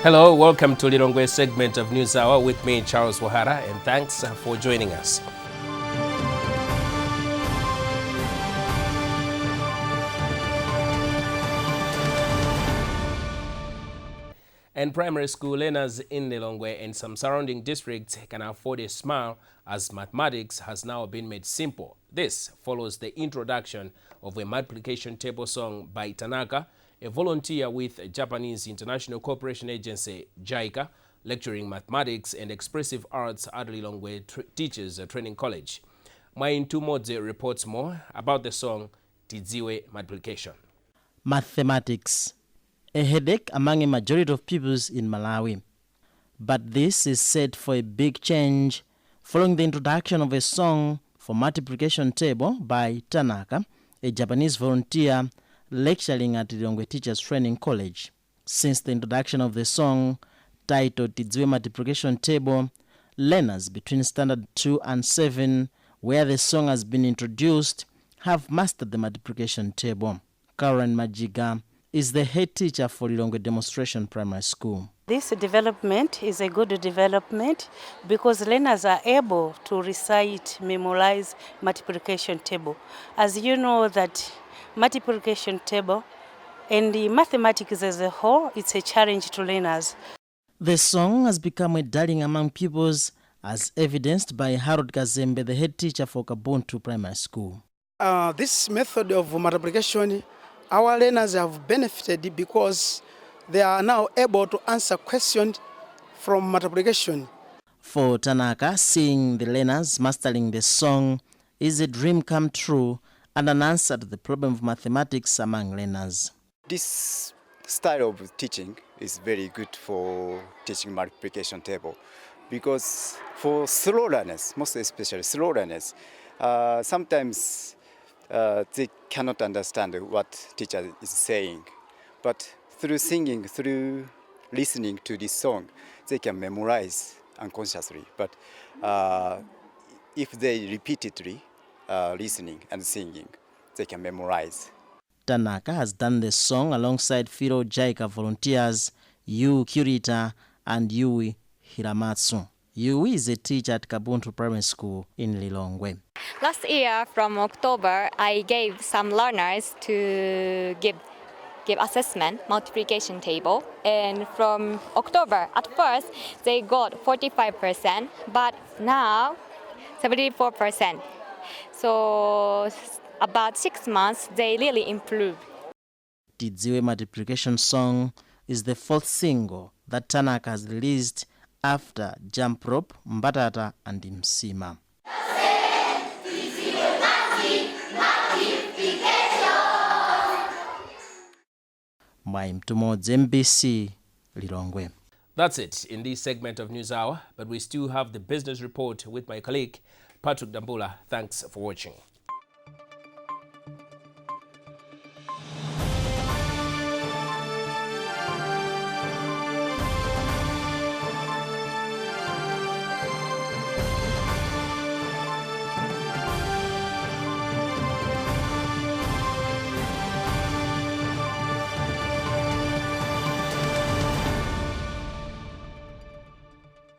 Hello, welcome to Lilongwe segment of News Hour with me, Charles Wahara, and thanks for joining us. And primary school learners in Lilongwe and some surrounding districts can afford a smile as mathematics has now been made simple. This follows the introduction of a multiplication table song by Tanaka, a volunteer with Japanese International Cooperation Agency, JICA, lecturing mathematics and expressive arts at Lilongwe Teachers Training College. Main Tumodze reports more about the song Tidziwe Multiplication. Mathematics, a headache among a majority of pupils in Malawi. But this is set for a big change following the introduction of a song for multiplication table by Tanaka, a Japanese volunteer lecturing at Lilongwe Teachers Training College. Since the introduction of the song, titled Tidziwe Multiplication Table, learners between Standard 2 and 7, where the song has been introduced, have mastered the multiplication table. Karen Majiga is the head teacher for Lilongwe Demonstration Primary School. This development is a good development because learners are able to recite, memorize multiplication table. As you know that multiplication table and the mathematics as a whole, it's a challenge to learners. The song has become a darling among pupils, as evidenced by Harold Kazembe, the head teacher for Kabuthu Primary School. This method of multiplication, our learners have benefited because they are now able to answer questions from multiplication. For Tanaka, seeing the learners mastering the song is a dream come true and an answer to the problem of mathematics among learners. This style of teaching is very good for teaching multiplication table because for slow learners, most especially slow learners, sometimes they cannot understand what teacher is saying. But through singing, through listening to this song, they can memorize unconsciously. But if they repeatedly listening and singing, they can memorize. Tanaka has done the song alongside fellow JICA volunteers Yu Kurita and Yui Hiramatsu. Yui is a teacher at Kabuthu Primary School in Lilongwe. Last year, from October, I gave some learners to give assessment, multiplication table. And from October, at first, they got 45%, but now 74%. So about 6 months, they really improved. Tidziwe Multiplication Song is the fourth single that Tanaka has released after Jump Rope, Mbatata and Msima. MBC Lilongwe. That's it in this segment of News Hour, but we still have the business report with my colleague, Patrick Dambula. Thanks for watching.